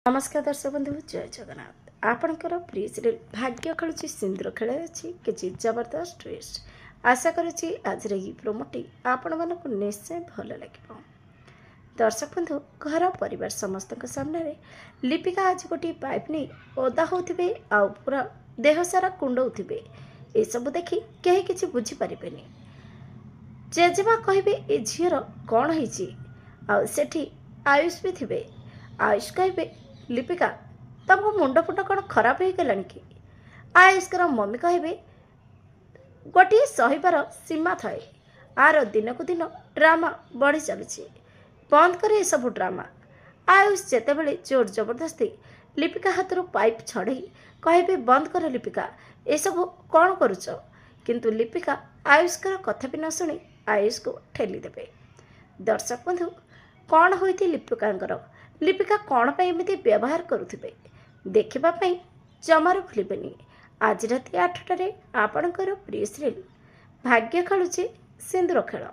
नमस्कार दर्शक बंधु जय जगन्नाथ आपणकर प्रिय सीरियल भाग्य खेलुची सिंदूर खेल अच्छी किसी जबरदस्त ट्विस्ट आशा करुच्ची आज प्रोमोटी आपण मानक निश्चय भल लगे। दर्शक बंधु घर परिवार समस्त सामने लिपिका आज गोटे पाइप नहीं ओदा होते आउ पूरा देह सारा कुंडे ये सब देखी कहीं किसी बुझीपारे जेजेमा कहे ए झीर कौन होठी आयुष भी थे आयुष कहे लिपिका तुम मुंड फुंड कौन खराब हो गलानी कि आयुष्कर मम्मी कहे गोटे सहीबार सीमा थाए आर दिन को दिन ड्रामा बढ़ी चलुची बंद करे ये सब ड्रामा। आयुष जेतेबेले जोर जबरदस्ती लिपिका हाथ पाइप छड़े कहे बंद कर लिपिका ये सब कौन करुच किंतु लिपिका आयुष्कर कथा भी न शुणी आयुष को ठेली देवे। दर्शक बंधु कौन होती लिपिका कौन पर एमती व्यवहार करुवे देखा जमार भूलें। आज राति 8टार आपणकर प्रिय सीरियल भाग्य खेलुची सिंदूर खेल।